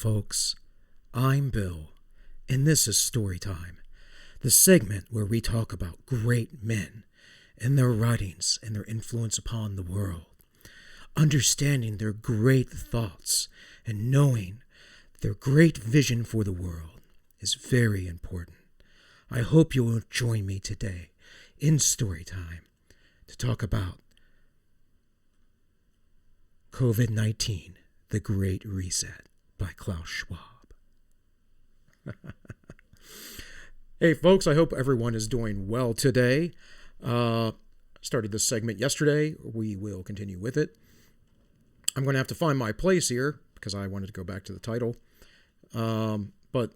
folks. I'm Bill, and this is Storytime, the segment where we talk about great men and their writings and their influence upon the world. Understanding their great thoughts and knowing their great vision for the world is very important. I hope you will join me today in Storytime to talk about COVID-19, The Great Reset by Klaus Schwab. Hey folks, I hope everyone is doing well today. Started this segment yesterday. We will continue with it. I'm going to have to find my place here because I wanted to go back to the title. But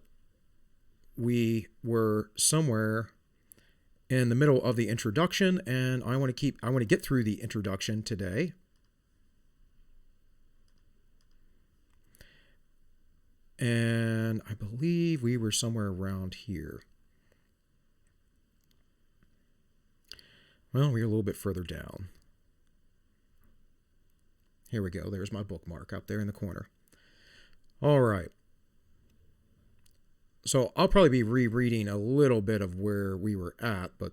we were somewhere in the middle of the introduction, and I want to get through the introduction today. And I believe we were somewhere around here. Well, we're a little bit further down. Here we go. There's my bookmark up there in the corner. All right. So I'll probably be rereading a little bit of where we were at, but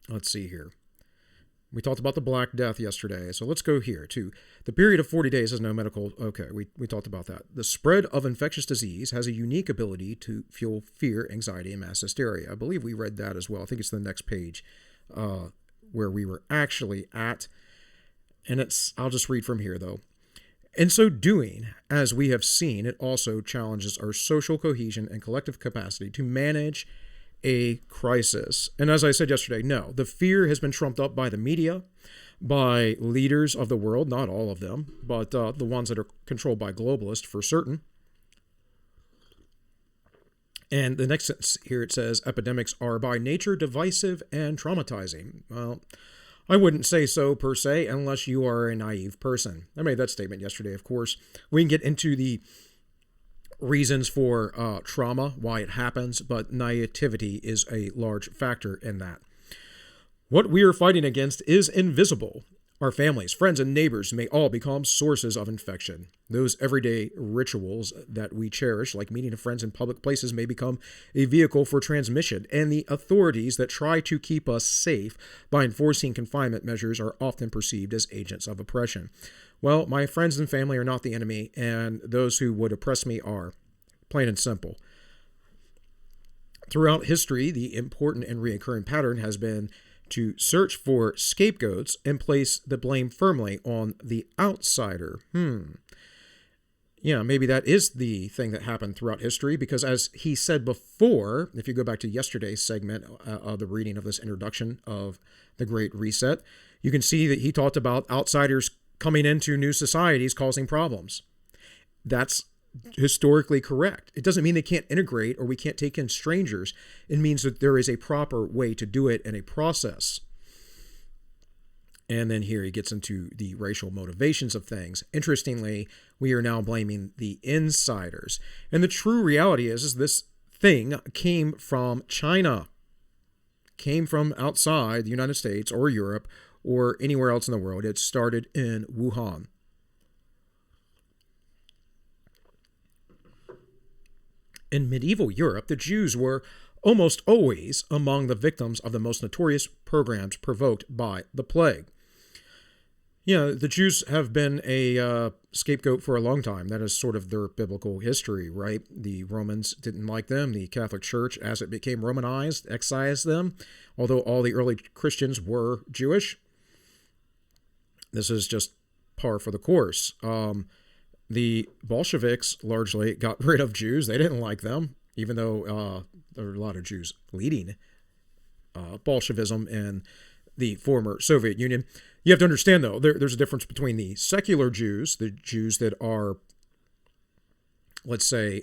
let's see here. We talked about the Black Death yesterday, so let's go here to the period of 40 days has no medical... Okay, we talked about that. The spread of infectious disease has a unique ability to fuel fear, anxiety, and mass hysteria. I believe we read that as well. I think it's the next page where we were actually at. And I'll just read from here, though. In so doing, as we have seen, it also challenges our social cohesion and collective capacity to manage a crisis. And as I said yesterday, no, the fear has been trumped up by the media, by leaders of the world, not all of them, but the ones that are controlled by globalists for certain. And the next sentence here, it says, epidemics are by nature divisive and traumatizing. Well, I wouldn't say so per se, unless you are a naive person. I made that statement yesterday, of course. We can get into the reasons for trauma, why it happens, but naivety is a large factor in that. What we are fighting against is invisible. Our families, friends, and neighbors may all become sources of infection. Those everyday rituals that we cherish, like meeting friends in public places, may become a vehicle for transmission, and the authorities that try to keep us safe by enforcing confinement measures are often perceived as agents of oppression. Well, my friends and family are not the enemy, and those who would oppress me are. Plain and simple. Throughout history, the important and recurring pattern has been to search for scapegoats and place the blame firmly on the outsider. Yeah, maybe that is the thing that happened throughout history, because as he said before, if you go back to yesterday's segment of the reading of this introduction of The Great Reset, you can see that he talked about outsiders coming into new societies causing problems. That's historically correct. It doesn't mean they can't integrate or we can't take in strangers. It means that there is a proper way to do it and a process. And then here he gets into the racial motivations of things. Interestingly, we are now blaming the insiders. And the true reality is this thing came from China, came from outside the United States or Europe or anywhere else in the world. It started in Wuhan. In medieval Europe, the Jews were almost always among the victims of the most notorious pogroms provoked by the plague. Yeah, the Jews have been a scapegoat for a long time. That is sort of their biblical history, right? The Romans didn't like them. The Catholic Church, as it became Romanized, excised them, although all the early Christians were Jewish. This is just par for the course. The Bolsheviks largely got rid of Jews. They didn't like them, even though there were a lot of Jews leading Bolshevism in the former Soviet Union. You have to understand, though, there's a difference between the secular Jews, the Jews that are, let's say,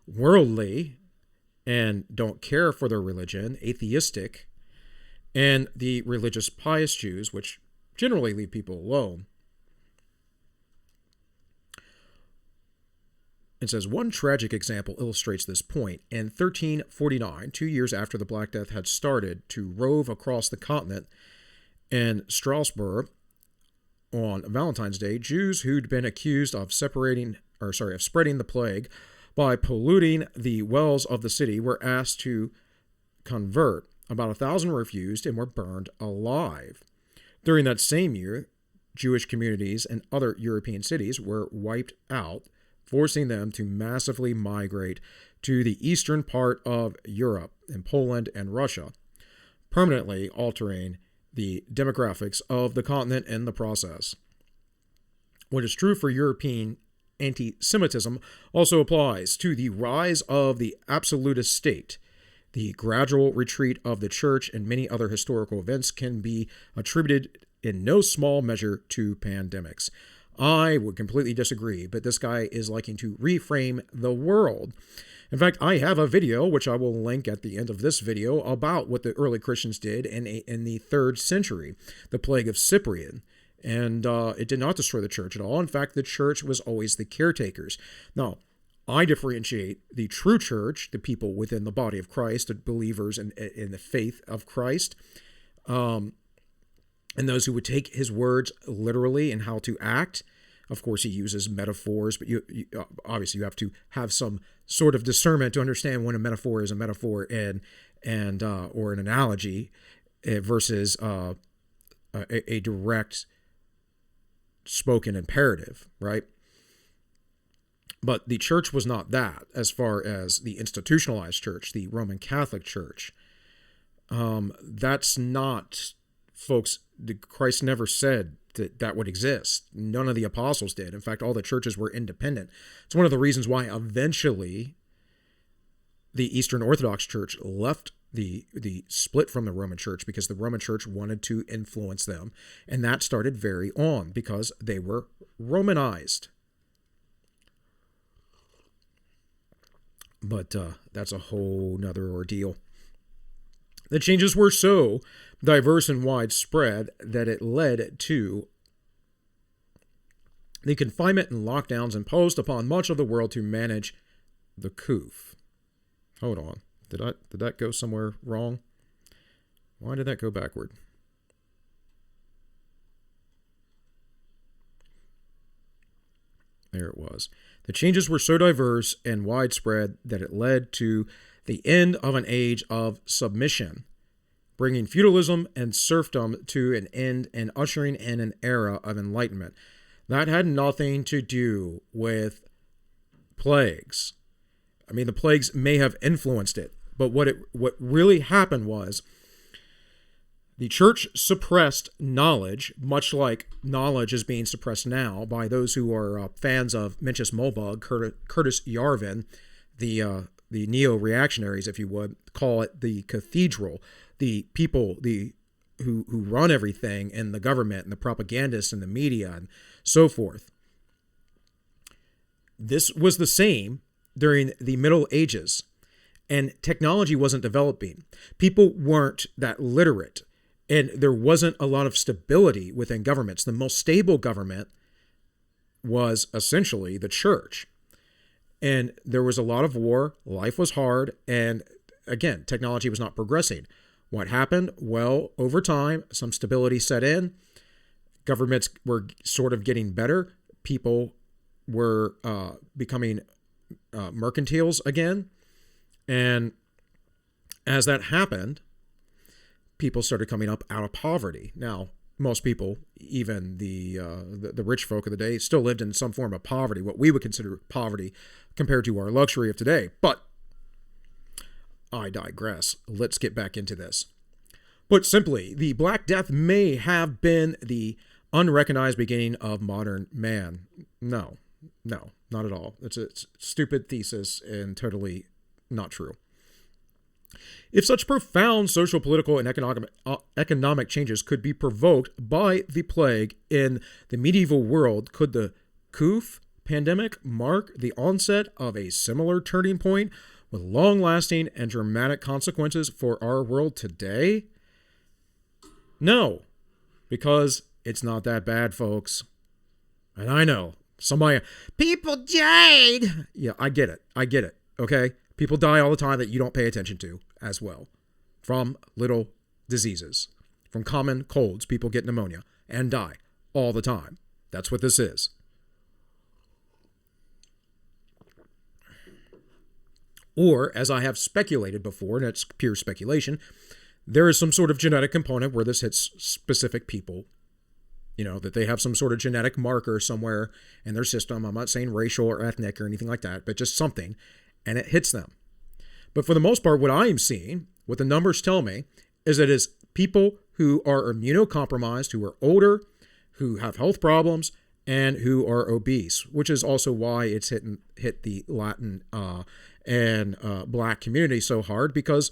worldly and don't care for their religion, atheistic, and the religious pious Jews, which generally leave people alone. It says, one tragic example illustrates this point. In 1349, 2 years after the Black Death had started to rove across the continent, in Strasbourg on Valentine's Day, Jews who'd been accused of separating of spreading the plague by polluting the wells of the city were asked to convert. About 1,000 refused and were burned alive. During that same year, Jewish communities in other European cities were wiped out, forcing them to massively migrate to the eastern part of Europe, in Poland and Russia, permanently altering the demographics of the continent in the process. What is true for European anti-Semitism also applies to the rise of the absolutist state. The gradual retreat of the church and many other historical events can be attributed in no small measure to pandemics. I would completely disagree, but this guy is liking to reframe the world. In fact, I have a video, which I will link at the end of this video, about what the early Christians did in the 3rd century, the plague of Cyprian. And it did not destroy the church at all. In fact, the church was always the caretakers. Now, I differentiate the true church, the people within the body of Christ, the believers in the faith of Christ, and those who would take his words literally and how to act. Of course, he uses metaphors, but you obviously you have to have some sort of discernment to understand when a metaphor is a metaphor and or an analogy versus a direct spoken imperative, right? But the church was not that, as far as the institutionalized church, the Roman Catholic Church. That's not, folks, Christ never said that would exist. None of the apostles did. In fact, all the churches were independent. It's one of the reasons why eventually the Eastern Orthodox Church left the split from the Roman Church, because the Roman Church wanted to influence them. And that started very on because they were Romanized. But that's a whole nother ordeal. The changes were so diverse and widespread that it led to the confinement and lockdowns imposed upon much of the world to manage the coof. Hold on. Did that go somewhere wrong? Why did that go backward? There it was. The changes were so diverse and widespread that it led to the end of an age of submission, bringing feudalism and serfdom to an end and ushering in an era of enlightenment. That had nothing to do with plagues. I mean, the plagues may have influenced it, but what really happened was the church suppressed knowledge, much like knowledge is being suppressed now by those who are fans of Mencius Mollberg, Curtis Yarvin, the neo-reactionaries, if you would, call it the cathedral, the people who run everything in the government and the propagandists and the media and so forth. This was the same during the Middle Ages, and technology wasn't developing. People weren't that literate, and there wasn't a lot of stability within governments. The most stable government was essentially the church. And there was a lot of war, life was hard, and again, technology was not progressing. What happened? Well, over time, some stability set in. Governments were sort of getting better. People were becoming mercantiles again. And as that happened, people started coming up out of poverty. Now, most people, even the rich folk of the day, still lived in some form of poverty, what we would consider poverty compared to our luxury of today. But I digress. Let's get back into this. Put simply, the Black Death may have been the unrecognized beginning of modern man. No, not at all. It's a stupid thesis and totally not true. If such profound social, political, and economic changes could be provoked by the plague in the medieval world, could the Coof pandemic mark the onset of a similar turning point with long-lasting and dramatic consequences for our world today? No, because it's not that bad, folks. And I know, somebody, people died. Yeah, I get it, okay? People die all the time that you don't pay attention to as well. From little diseases. From common colds, people get pneumonia and die all the time. That's what this is. Or, as I have speculated before, and it's pure speculation, there is some sort of genetic component where this hits specific people. That they have some sort of genetic marker somewhere in their system. I'm not saying racial or ethnic or anything like that, but just something, and it hits them. But for the most part, what I am seeing, what the numbers tell me, is that it's people who are immunocompromised, who are older, who have health problems, and who are obese, which is also why it's hit the Latin and Black community so hard, because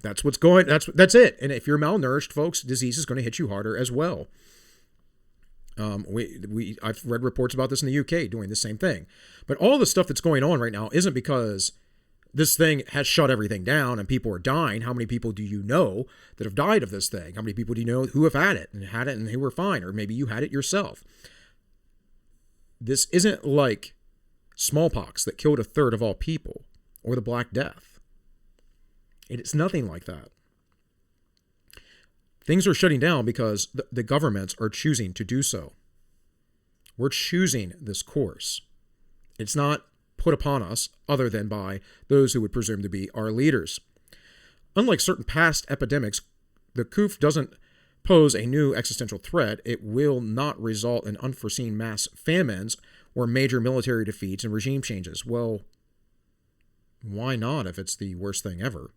that's what's going. That's it. And if you're malnourished, folks, disease is going to hit you harder as well. I've read reports about this in the UK doing the same thing. But all the stuff that's going on right now isn't because this thing has shut everything down and people are dying. How many people do you know that have died of this thing? How many people do you know who have had it and who were fine? Or maybe you had it yourself. This isn't like smallpox that killed a third of all people, or the Black Death. It's nothing like that. Things are shutting down because the governments are choosing to do so. We're choosing this course. It's not put upon us other than by those who would presume to be our leaders. Unlike certain past epidemics, the COOF doesn't pose a new existential threat. It will not result in unforeseen mass famines or major military defeats and regime changes. Well, why not if it's the worst thing ever?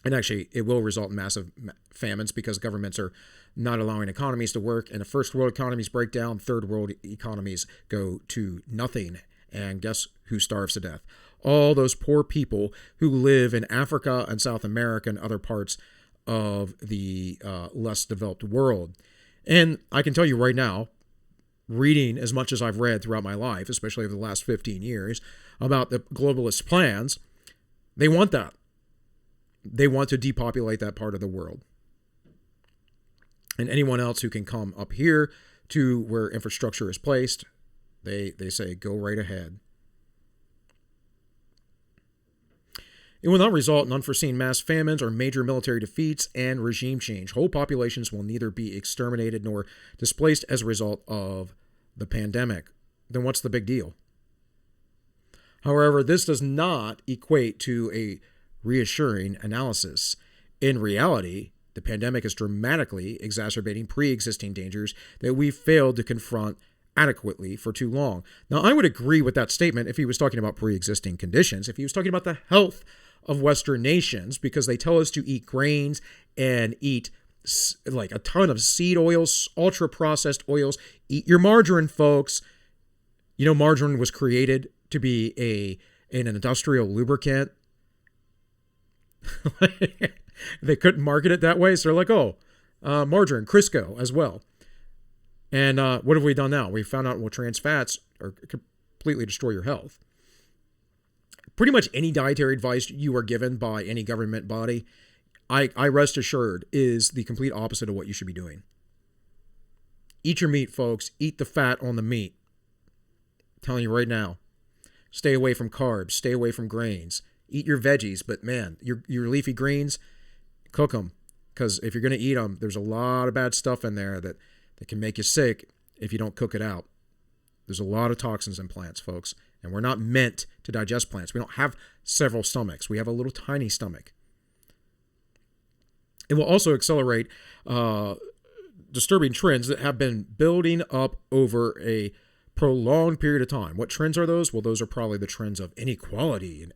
And actually, it will result in massive famines because governments are not allowing economies to work. And the first world economies break down, third world economies go to nothing. And guess who starves to death? All those poor people who live in Africa and South America and other parts of the less developed world. And I can tell you right now, reading as much as I've read throughout my life, especially over the last 15 years, about the globalist plans, they want that. They want to depopulate that part of the world. And anyone else who can come up here to where infrastructure is placed, they say, go right ahead. It will not result in unforeseen mass famines or major military defeats and regime change. Whole populations will neither be exterminated nor displaced as a result of the pandemic. Then what's the big deal? However, this does not equate to a reassuring analysis. In reality, the pandemic is dramatically exacerbating pre-existing dangers that we've failed to confront adequately for too long. Now, I would agree with that statement if he was talking about pre-existing conditions, if he was talking about the health of Western nations, because they tell us to eat grains and eat like a ton of seed oils, ultra-processed oils. Eat your margarine, folks. Margarine was created to be an industrial lubricant. They couldn't market it that way, so they're like, margarine, Crisco as well. And what have we done now? We found out, trans fats are completely destroy your health. Pretty much any dietary advice you are given by any government body, I rest assured, is the complete opposite of what you should be doing. Eat your meat, folks. Eat the fat on the meat. I'm telling you right now. Stay away from carbs. Stay away from grains. Eat your veggies, but man, your leafy greens, cook them. Because if you're going to eat them, there's a lot of bad stuff in there that can make you sick if you don't cook it out. There's a lot of toxins in plants, folks. And we're not meant to digest plants. We don't have several stomachs. We have a little tiny stomach. It will also accelerate disturbing trends that have been building up over a prolonged period of time. What trends are those? Well, those are probably the trends of inequality and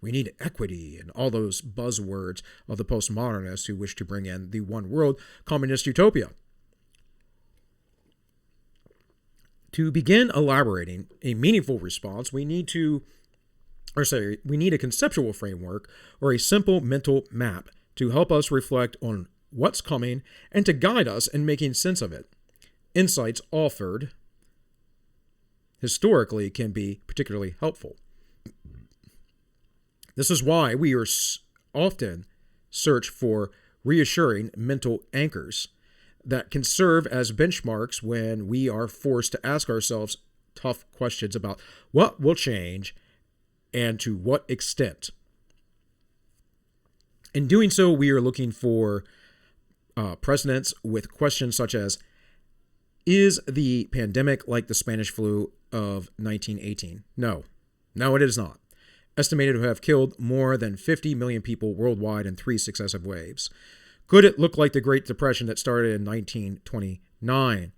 we need equity and all those buzzwords of the postmodernists who wish to bring in the one world communist utopia. To begin elaborating a meaningful response, we need a conceptual framework or a simple mental map to help us reflect on what's coming and to guide us in making sense of it. Insights offered historically can be particularly helpful. This is why we are often search for reassuring mental anchors that can serve as benchmarks when we are forced to ask ourselves tough questions about what will change and to what extent. In doing so, we are looking for precedents with questions such as, is the pandemic like the Spanish flu of 1918? No. No, it is not. Estimated to have killed more than 50 million people worldwide in 3 successive waves. Could it look like the Great Depression that started in 1929?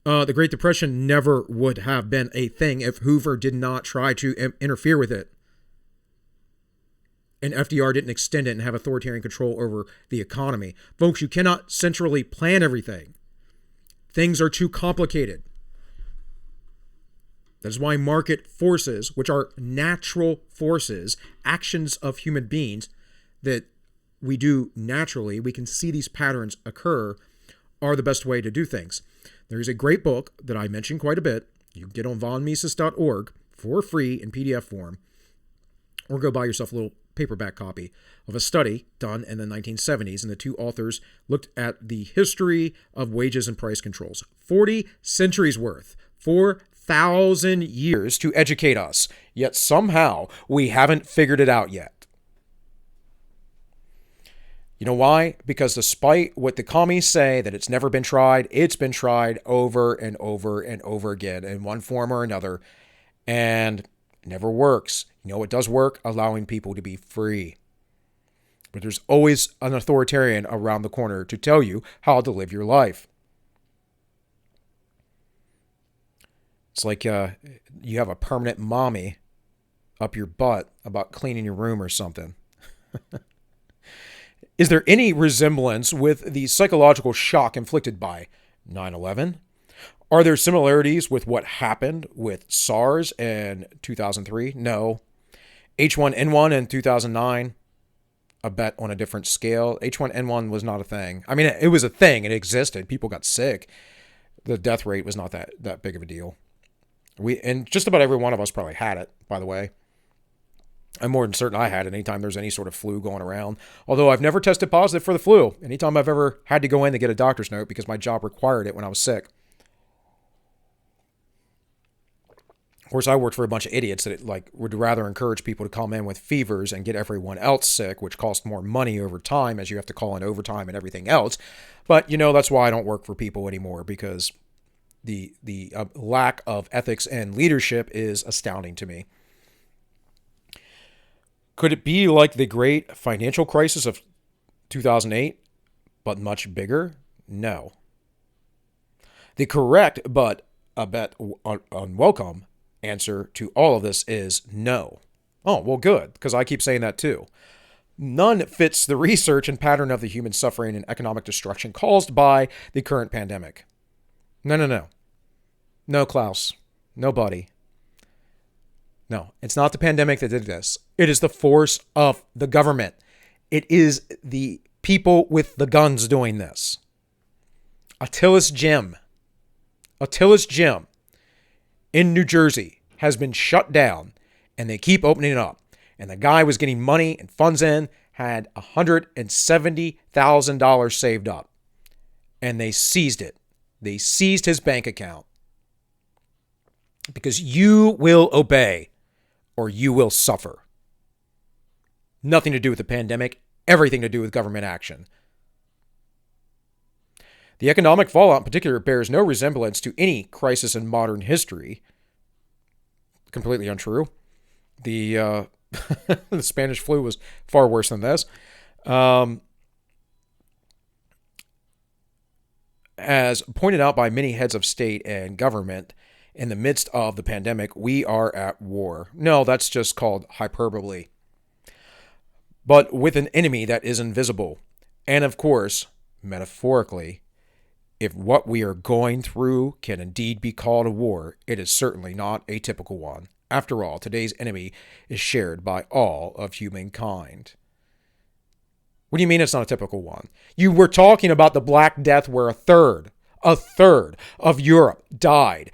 The Great Depression never would have been a thing if Hoover did not try to interfere with it. And FDR didn't extend it and have authoritarian control over the economy. Folks, you cannot centrally plan everything. Things are too complicated. That is why market forces, which are natural forces, actions of human beings that we do naturally, we can see these patterns occur, are the best way to do things. There's a great book that I mentioned quite a bit. You can get on vonmises.org for free in PDF form, or go buy yourself a little paperback copy of a study done in the 1970s, and the two authors looked at the history of wages and price controls. 40 centuries worth, 4,000 years to educate us, yet somehow we haven't figured it out yet. You know why? Because despite what the commies say that it's never been tried, it's been tried over and over and over again in one form or another, and it never works. You know, it does work, allowing people to be free. But there's always an authoritarian around the corner to tell you how to live your life. It's like you have a permanent mommy up your butt about cleaning your room or something. Is there any resemblance with the psychological shock inflicted by 9/11? Are there similarities with what happened with SARS in 2003? No. H1N1 in 2009? A bet on a different scale. H1N1 was not a thing. I mean, it was a thing. It existed. People got sick. The death rate was not that big of a deal. And just about every one of us probably had it, by the way. I'm more than certain I had it anytime there's any sort of flu going around. Although I've never tested positive for the flu. Anytime I've ever had to go in to get a doctor's note because my job required it when I was sick. Of course, I worked for a bunch of idiots that would rather encourage people to come in with fevers and get everyone else sick, which costs more money over time as you have to call in overtime and everything else. But, that's why I don't work for people anymore, because the lack of ethics and leadership is astounding to me. Could it be like the great financial crisis of 2008, but much bigger? No. The correct, but a bit unwelcome answer to all of this is no. Oh, well, good, because I keep saying that too. None fits the research and pattern of the human suffering and economic destruction caused by the current pandemic. No. No, Klaus. Nobody. No, it's not the pandemic that did this. It is the force of the government. It is the people with the guns doing this. Attila's Gym in New Jersey has been shut down, and they keep opening it up. And the guy was getting money and funds in, had $170,000 saved up, and they seized it. They seized his bank account. Because you will obey, or you will suffer. Nothing to do with the pandemic, everything to do with government action. The economic fallout in particular bears no resemblance to any crisis in modern history. Completely untrue. The the Spanish flu was far worse than this. As pointed out by many heads of state and government, in the midst of the pandemic, we are at war. No, that's just called hyperbole. But with an enemy that is invisible. And of course, metaphorically, if what we are going through can indeed be called a war, it is certainly not a typical one. After all, today's enemy is shared by all of humankind. What do you mean it's not a typical one? You were talking about the Black Death, where a third of Europe died.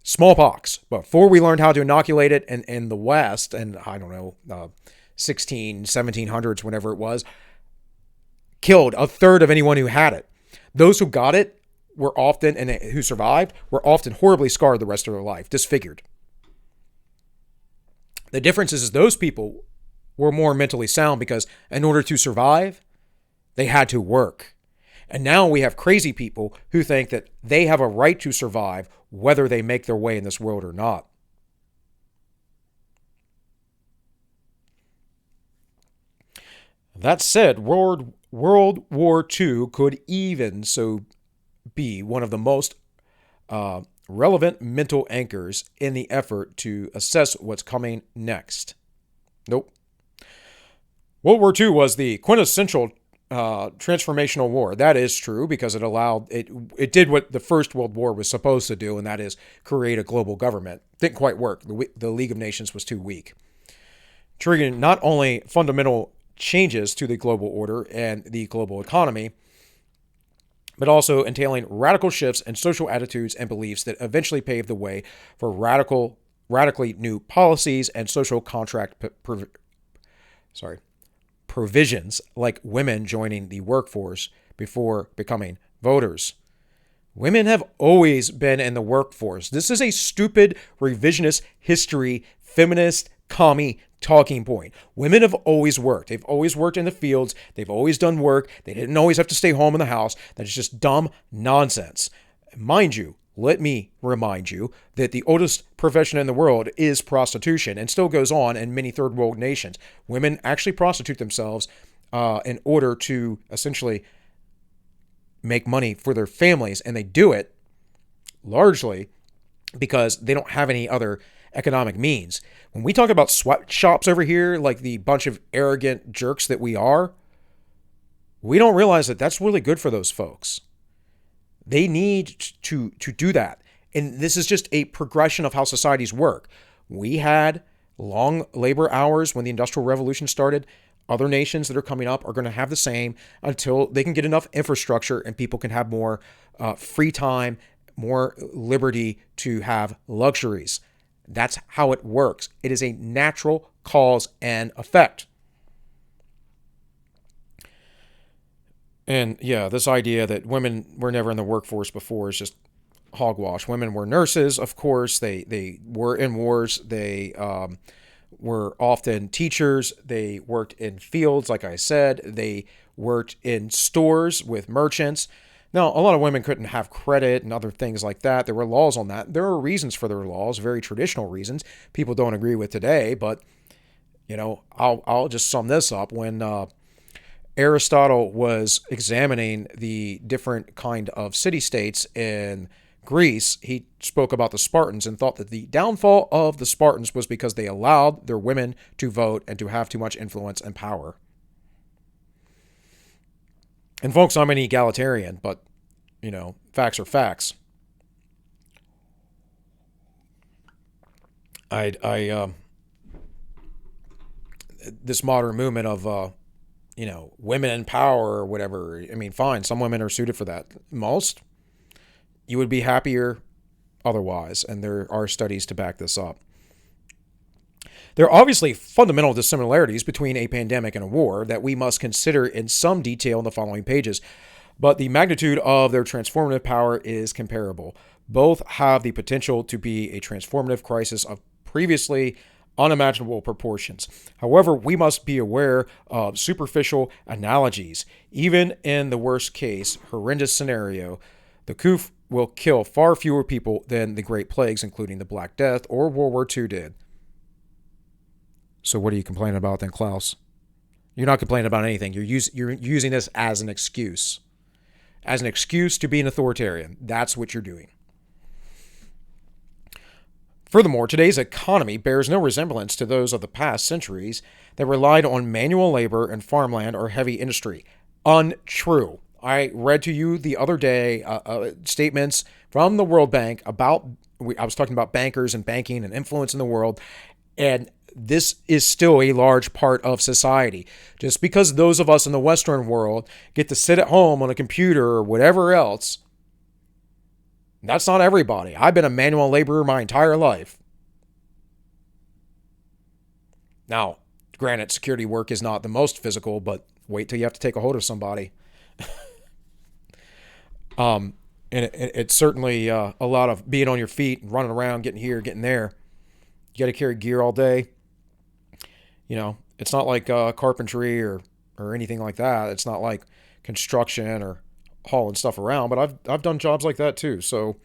Smallpox. Before we learned how to inoculate it in the West, and I don't know, 1700s, whenever it was, killed a third of anyone who had it. Those who got it were often, and who survived, were often horribly scarred the rest of their life, disfigured. The difference is those people were more mentally sound because in order to survive, they had to work. And now we have crazy people who think that they have a right to survive whether they make their way in this world or not. That said, World War II could even so be one of the most relevant mental anchors in the effort to assess what's coming next. Nope. World War II was the quintessential transformational war. That is true because it did what the First World War was supposed to do, and that is create a global government. Didn't quite work. The League of Nations was too weak, triggering not only fundamental changes to the global order and the global economy, but also entailing radical shifts in social attitudes and beliefs that eventually paved the way for radically new policies and social contract provisions like women joining the workforce before becoming voters. Women have always been in the workforce. This is a stupid, revisionist history, feminist, commie talking point. Women have always worked. They've always worked in the fields. They've always done work. They didn't always have to stay home in the house. That is just dumb nonsense. Mind you, let me remind you that the oldest profession in the world is prostitution and still goes on in many third world nations. Women actually prostitute themselves in order to essentially make money for their families, and they do it largely because they don't have any other economic means. When we talk about sweatshops over here, like the bunch of arrogant jerks that we are, we don't realize that that's really good for those folks. They need to do that. And this is just a progression of how societies work. We had long labor hours when the Industrial Revolution started. Other nations that are coming up are going to have the same until they can get enough infrastructure and people can have more free time, more liberty to have luxuries. That's how it works. It is a natural cause and effect. And yeah, this idea that women were never in the workforce before is just hogwash. Women were nurses, of course. They were in wars. They were often teachers. They worked in fields, like I said. They worked in stores with merchants. Now, a lot of women couldn't have credit and other things like that. There were laws on that. There are reasons for their laws, very traditional reasons. People don't agree with today, but I'll just sum this up. When Aristotle was examining the different kind of city-states in Greece, he spoke about the Spartans and thought that the downfall of the Spartans was because they allowed their women to vote and to have too much influence and power. And folks, I'm an egalitarian, but, facts are facts. This modern movement of, women in power or whatever, I mean, fine, some women are suited for that. Most, you would be happier otherwise, and there are studies to back this up. There are obviously fundamental dissimilarities between a pandemic and a war that we must consider in some detail in the following pages, but the magnitude of their transformative power is comparable. Both have the potential to be a transformative crisis of previously unimaginable proportions. However, we must be aware of superficial analogies. Even in the worst case, horrendous scenario, the coup will kill far fewer people than the Great Plagues, including the Black Death or World War II did. So what are you complaining about then, Klaus? You're not complaining about anything. You're using this as an excuse. As an excuse to be an authoritarian. That's what you're doing. Furthermore, today's economy bears no resemblance to those of the past centuries that relied on manual labor and farmland or heavy industry. Untrue. I read to you the other day statements from the World Bank about, I was talking about bankers and banking and influence in the world, and this is still a large part of society. Just because those of us in the Western world get to sit at home on a computer or whatever else, that's not everybody. I've been a manual laborer my entire life. Now, granted, security work is not the most physical, but wait till you have to take a hold of somebody. And it's certainly a lot of being on your feet and running around, getting here, getting there. You got to carry gear all day. It's not like carpentry or anything like that. It's not like construction or hauling stuff around, but I've done jobs like that too. So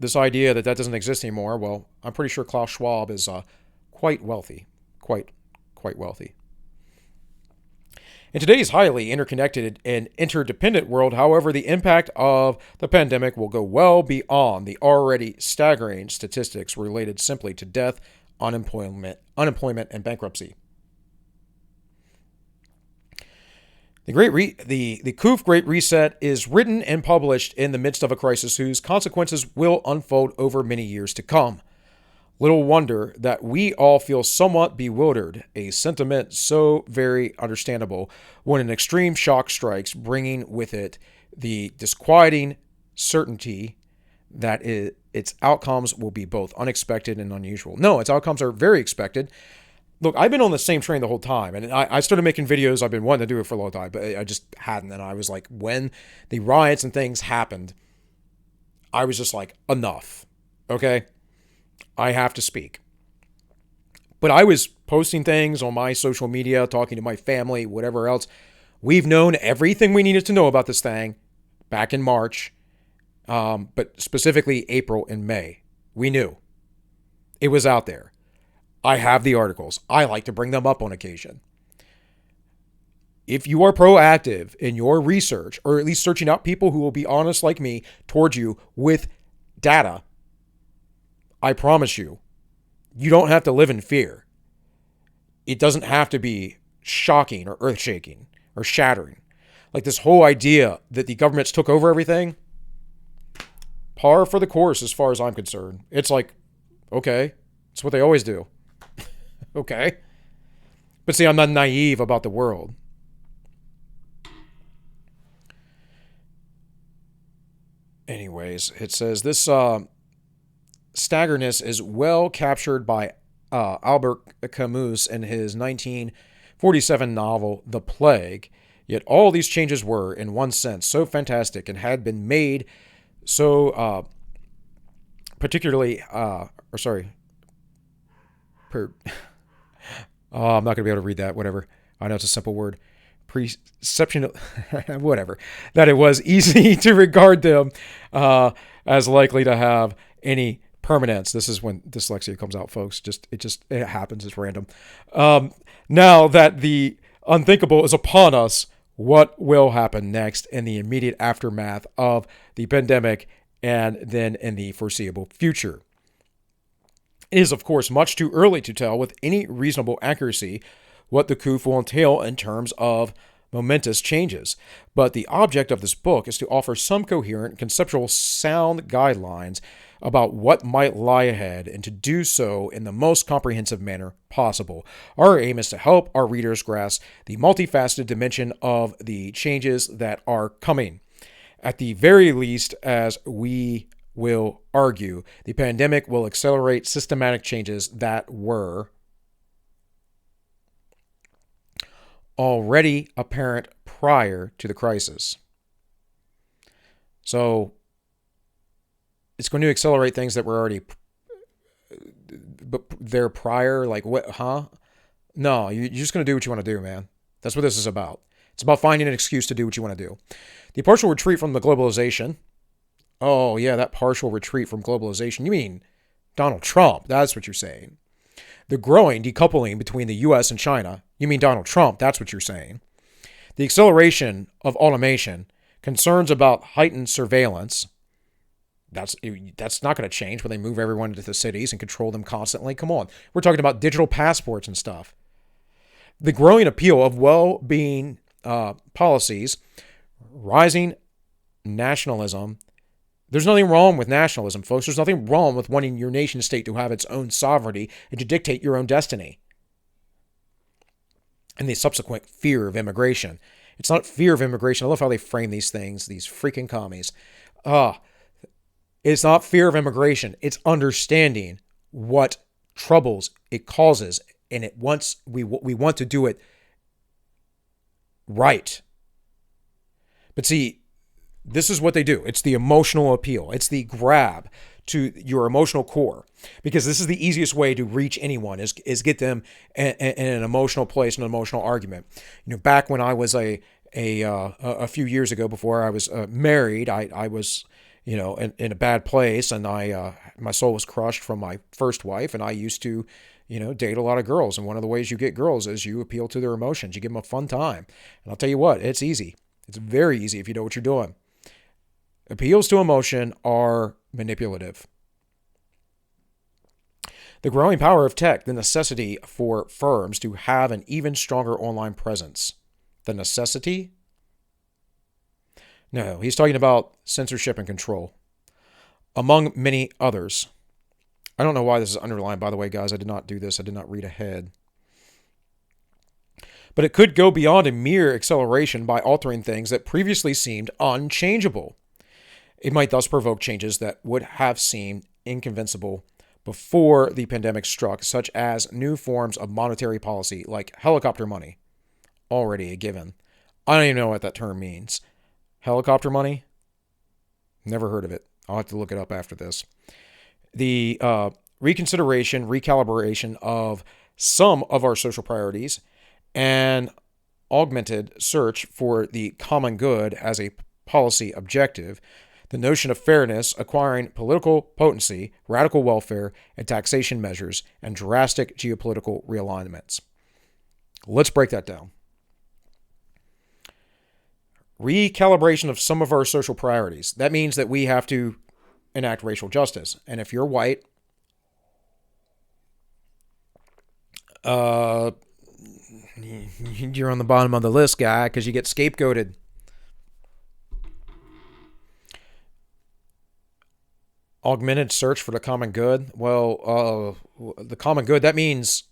this idea that doesn't exist anymore, well, I'm pretty sure Klaus Schwab is quite wealthy, quite quite wealthy. In today's highly interconnected and interdependent world, however, the impact of the pandemic will go well beyond the already staggering statistics related simply to death, unemployment, and bankruptcy. The KOOF Great Reset is written and published in the midst of a crisis whose consequences will unfold over many years to come. Little wonder that we all feel somewhat bewildered, a sentiment so very understandable when an extreme shock strikes, bringing with it the disquieting certainty that its outcomes will be both unexpected and unusual. No, its outcomes are very expected. Look, I've been on the same train the whole time, and I started making videos. I've been wanting to do it for a long time, but I just hadn't. And I was like, when the riots and things happened, I was just like, enough, okay? I have to speak. But I was posting things on my social media, talking to my family, whatever else. We've known everything we needed to know about this thing back in March, but specifically April and May. We knew. It was out there. I have the articles. I like to bring them up on occasion. If you are proactive in your research, or at least searching out people who will be honest like me towards you with data, I promise you, you don't have to live in fear. It doesn't have to be shocking or earth-shaking or shattering. Like this whole idea that the governments took over everything, par for the course as far as I'm concerned. It's like, okay, it's what they always do. Okay. But see, I'm not naive about the world. Anyways, it says this staggerness is well captured by Albert Camus in his 1947 novel, The Plague. Yet all these changes were, in one sense, so fantastic and had been made so I'm not going to be able to read that, whatever. I know it's a simple word. Perception, whatever. That it was easy to regard them as likely to have any permanence. This is when dyslexia comes out, folks. It happens. It's random. Now that the unthinkable is upon us, what will happen next in the immediate aftermath of the pandemic and then in the foreseeable future? It is, of course, much too early to tell with any reasonable accuracy what the KOOF will entail in terms of momentous changes. But the object of this book is to offer some coherent, conceptual, sound guidelines about what might lie ahead and to do so in the most comprehensive manner possible. Our aim is to help our readers grasp the multifaceted dimension of the changes that are coming. At the very least, as we will argue, the pandemic will accelerate systematic changes that were already apparent prior to the crisis. So it's going to accelerate things that were already there prior. Like, what? Huh? No, you're just going to do what you want to do, man. That's what this is about. It's about finding an excuse to do what you want to do. The partial retreat from the globalization. Oh, yeah, that partial retreat from globalization. You mean Donald Trump. That's what you're saying. The growing decoupling between the U.S. and China. You mean Donald Trump. That's what you're saying. The acceleration of automation. Concerns about heightened surveillance. That's not going to change when they move everyone into the cities and control them constantly. Come on. We're talking about digital passports and stuff. The growing appeal of well-being policies. Rising nationalism. There's nothing wrong with nationalism, folks. There's nothing wrong with wanting your nation state to have its own sovereignty and to dictate your own destiny. And the subsequent fear of immigration. It's not fear of immigration. I love how they frame these things, these freaking commies. It's not fear of immigration. It's understanding what troubles it causes, and we want to do it right. But see, this is what they do. It's the emotional appeal. It's the grab to your emotional core, because this is the easiest way to reach anyone is get them in an emotional place, an emotional argument. You know, back when I was a few years ago, before I was married, I was in a bad place, and my soul was crushed from my first wife, and I used to, date a lot of girls. And one of the ways you get girls is you appeal to their emotions. You give them a fun time. And I'll tell you what, it's easy. It's very easy if you know what you're doing. Appeals to emotion are manipulative. The growing power of tech, the necessity for firms to have an even stronger online presence. The necessity? No, he's talking about censorship and control, among many others. I don't know why this is underlined, by the way, guys. I did not do this. I did not read ahead. But it could go beyond a mere acceleration by altering things that previously seemed unchangeable. It might thus provoke changes that would have seemed inconceivable before the pandemic struck, such as new forms of monetary policy like helicopter money. Already a given. I don't even know what that term means. Helicopter money? Never heard of it. I'll have to look it up after this. The reconsideration, recalibration of some of our social priorities, and augmented search for the common good as a policy objective, the notion of fairness, acquiring political potency, radical welfare, and taxation measures, and drastic geopolitical realignments. Let's break that down. Recalibration of some of our social priorities. That means that we have to enact racial justice. And if you're white, you're on the bottom of the list, guy, because you get scapegoated. Augmented search for the common good. Well, the common good, that means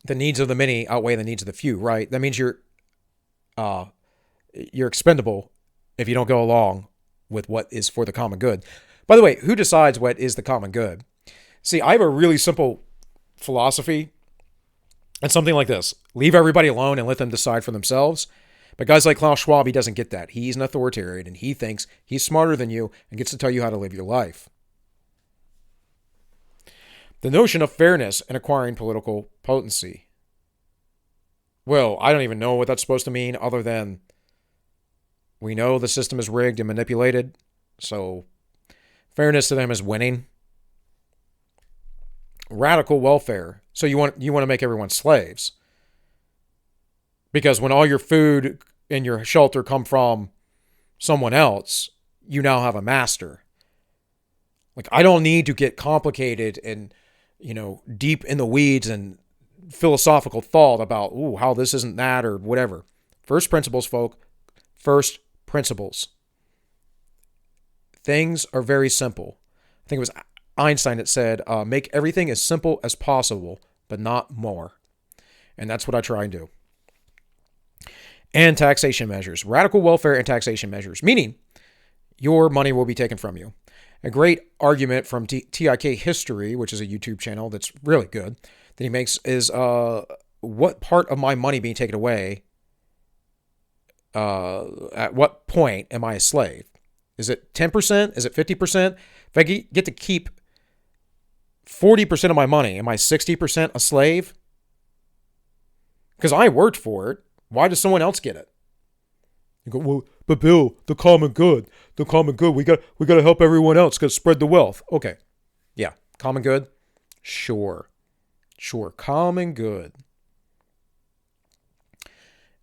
the needs of the many outweigh the needs of the few, right? That means you're expendable if you don't go along with what is for the common good. By the way, who decides what is the common good? See, I have a really simple philosophy. It's something like this. Leave everybody alone and let them decide for themselves. But guys like Klaus Schwab, he doesn't get that. He's an authoritarian, and he thinks he's smarter than you and gets to tell you how to live your life. The notion of fairness and acquiring political potency. Well, I don't even know what that's supposed to mean other than we know the system is rigged and manipulated, so fairness to them is winning. Radical welfare. So you want to make everyone slaves. Because when all your food and your shelter come from someone else, you now have a master. Like, I don't need to get complicated and, deep in the weeds and philosophical thought about, how this isn't that or whatever. First principles, folk. First principles. Things are very simple. I think it was Einstein that said, make everything as simple as possible, but not more. And that's what I try and do. And taxation measures. Radical welfare and taxation measures. Meaning, your money will be taken from you. A great argument from TIK History, which is a YouTube channel that's really good, that he makes is, what part of my money being taken away, at what point am I a slave? Is it 10%? Is it 50%? If I get to keep 40% of my money, am I 60% a slave? Because I worked for it. Why does someone else get it? You go, well, but Bill, the common good, we got to help everyone else, got to spread the wealth. Okay, yeah, common good, sure, common good.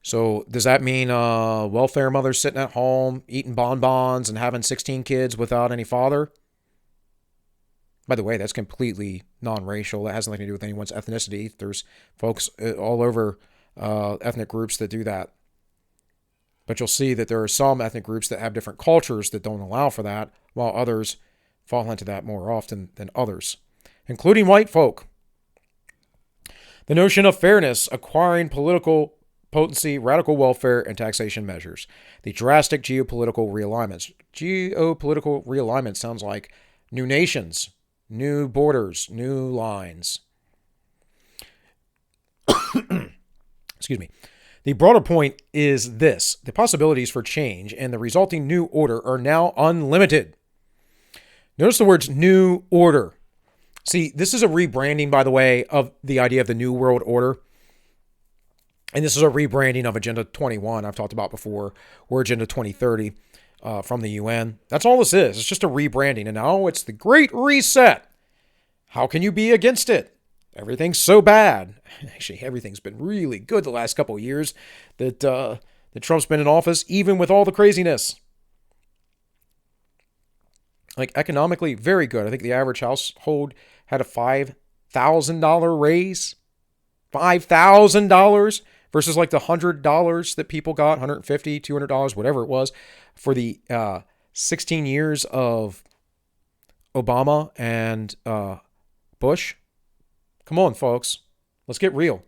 So does that mean welfare mothers sitting at home eating bonbons and having 16 kids without any father? By the way, that's completely non-racial. That has nothing to do with anyone's ethnicity. There's folks all over ethnic groups that do that. But you'll see that there are some ethnic groups that have different cultures that don't allow for that, while others fall into that more often than others, including white folk. The notion of fairness, acquiring political potency, radical welfare, and taxation measures. The drastic geopolitical realignments. Geopolitical realignment sounds like new nations, new borders, new lines. Excuse me. The broader point is this. The possibilities for change and the resulting new order are now unlimited. Notice the words new order. See, this is a rebranding, by the way, of the idea of the New World Order. And this is a rebranding of Agenda 21 I've talked about before, or Agenda 2030. from the UN. That's all this is. It's just a rebranding. And now it's the Great Reset. How can you be against it? Everything's so bad. Actually, everything's been really good the last couple of years that Trump's been in office, even with all the craziness. Like economically, very good. I think the average household had a $5,000 raise. $5,000 versus like the $100 that people got, $150, $200, whatever it was, for the 16 years of Obama and Bush. Come on, folks. Let's get real.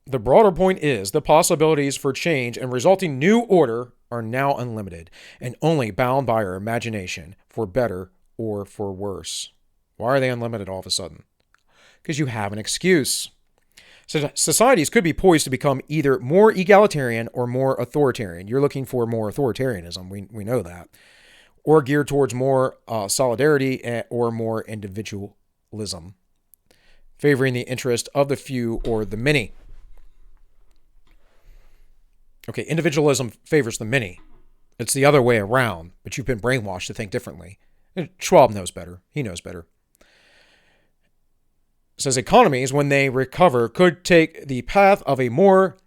The broader point is the possibilities for change and resulting new order are now unlimited and only bound by our imagination, for better or for worse. Why are they unlimited all of a sudden? Because you have an excuse. So societies could be poised to become either more egalitarian or more authoritarian. You're looking for more authoritarianism. We know that. Or geared towards more solidarity or more individualism, favoring the interest of the few or the many. Okay, individualism favors the many. It's the other way around, but you've been brainwashed to think differently. And Schwab knows better. He knows better. It says economies, when they recover, could take the path of a more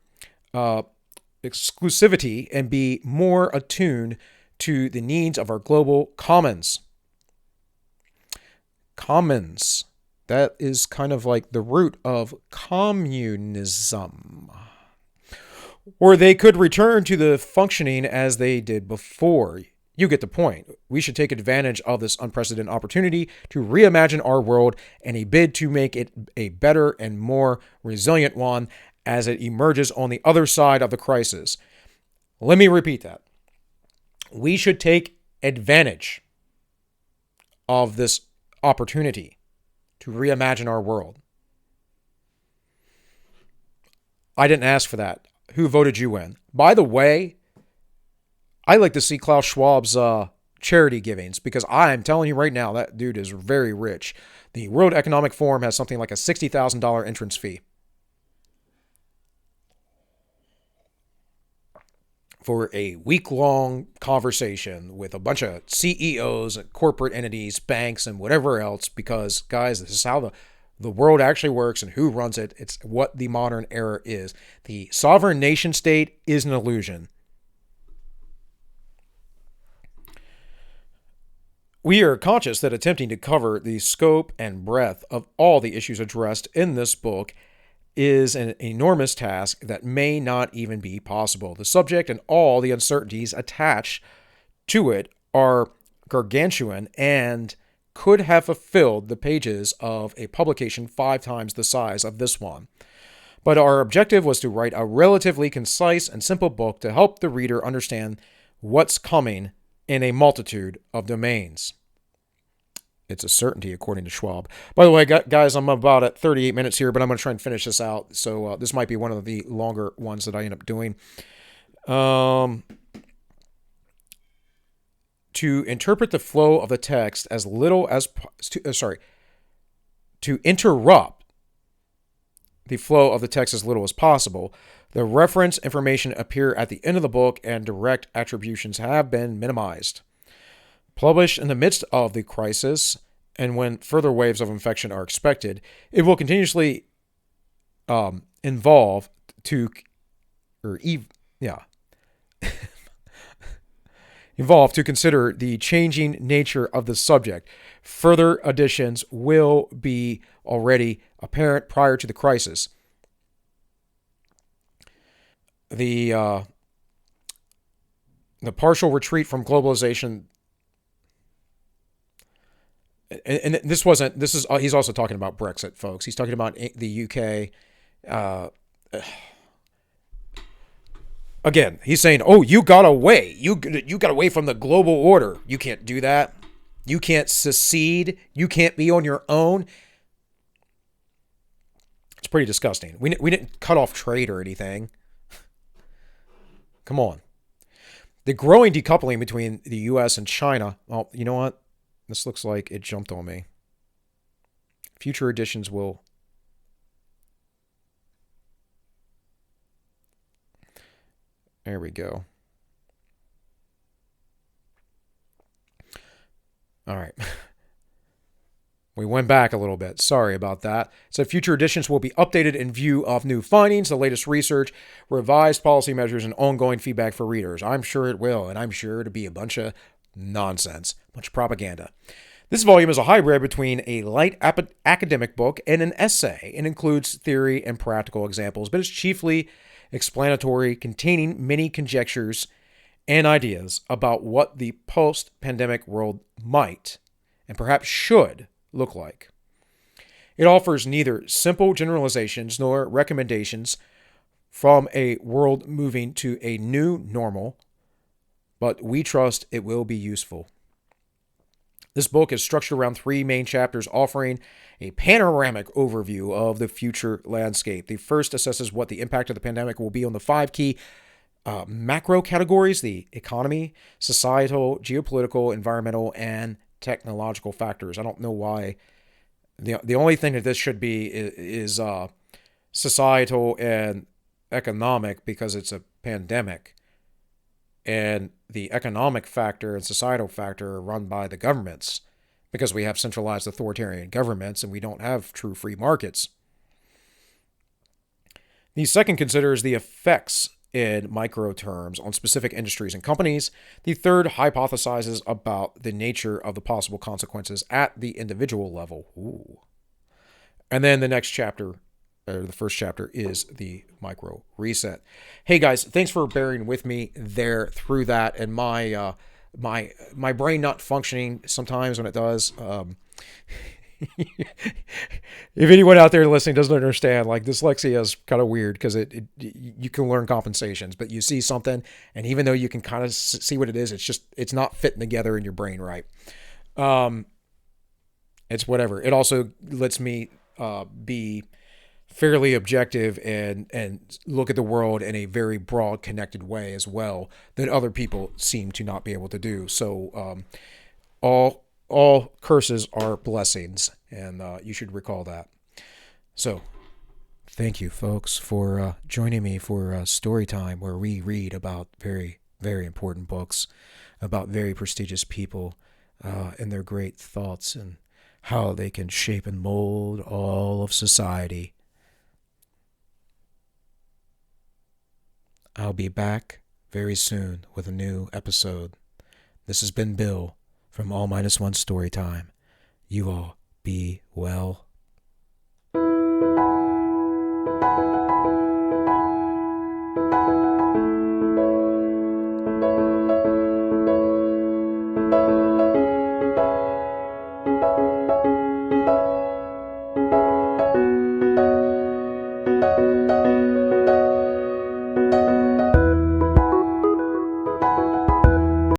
exclusivity and be more attuned to the needs of our global commons. Commons. That is kind of like the root of communism. Or they could return to the functioning as they did before. You get the point. We should take advantage of this unprecedented opportunity to reimagine our world and a bid to make it a better and more resilient one as it emerges on the other side of the crisis. Let me repeat that. We should take advantage of this opportunity to reimagine our world. I didn't ask for that. Who voted you in? By the way, I like to see Klaus Schwab's charity givings because I'm telling you right now, that dude is very rich. The World Economic Forum has something like a $60,000 entrance fee for a week-long conversation with a bunch of CEOs, corporate entities, banks, and whatever else, because, guys, this is how the world actually works and who runs it. It's what the modern era is. The sovereign nation state is an illusion. We are conscious that attempting to cover the scope and breadth of all the issues addressed in this book is an enormous task that may not even be possible. The subject and all the uncertainties attached to it are gargantuan and could have fulfilled the pages of a publication 5 times the size of this one. But our objective was to write a relatively concise and simple book to help the reader understand what's coming in a multitude of domains. It's a certainty, according to Schwab. By the way, guys, I'm about at 38 minutes here, but I'm going to try and finish this out. So this might be one of the longer ones that I end up doing. To interpret the flow of the text as little as... To interrupt the flow of the text as little as possible. The reference information appear at the end of the book and direct attributions have been minimized. Published in the midst of the crisis and when further waves of infection are expected, it will continuously evolve to consider the changing nature of the subject. Further additions will be already apparent prior to the crisis. The partial retreat from globalization, and this is he's also talking about Brexit, folks. He's talking about the UK. Again, he's saying, "Oh, you got away. You got away from the global order. You can't do that. You can't secede. You can't be on your own." It's pretty disgusting. We didn't cut off trade or anything. Come on. The growing decoupling between the U.S. and China. Well, you know what? This looks like it jumped on me. Future editions will... There we go. All right. We went back a little bit. Sorry about that. So future editions will be updated in view of new findings, the latest research, revised policy measures, and ongoing feedback for readers. I'm sure it will, and I'm sure it'll be a bunch of nonsense, a bunch of propaganda. This volume is a hybrid between a light academic book and an essay. It includes theory and practical examples, but it's chiefly explanatory, containing many conjectures and ideas about what the post-pandemic world might and perhaps should look like. It offers neither simple generalizations nor recommendations from a world moving to a new normal, but we trust it will be useful. This book is structured around 3 main chapters, offering a panoramic overview of the future landscape. The first assesses what the impact of the pandemic will be on the 5 key macro categories: the economy, societal, geopolitical, environmental, and technological factors. I don't know why. The only thing that this should be is societal and economic, because it's a pandemic. And the economic factor and societal factor are run by the governments, because we have centralized authoritarian governments and we don't have true free markets. The second considers the effects in micro terms on specific industries and companies. The third hypothesizes about the nature of the possible consequences at the individual level. Ooh. And then the next chapter, or the first chapter, is the micro reset. Hey guys, thanks for bearing with me there through that, and my brain not functioning sometimes when it does. If anyone out there listening doesn't understand, like, dyslexia is kind of weird, because you can learn compensations, but you see something, and even though you can kind of see what it is, it's not fitting together in your brain right. It's whatever. It also lets me be fairly objective and look at the world in a very broad, connected way as well that other people seem to not be able to do. So all curses are blessings, and you should recall that. So, thank you, folks, for joining me for story time, where we read about very, very important books about very prestigious people and their great thoughts and how they can shape and mold all of society. I'll be back very soon with a new episode. This has been Bill from All Minus One Storytime. You all be well.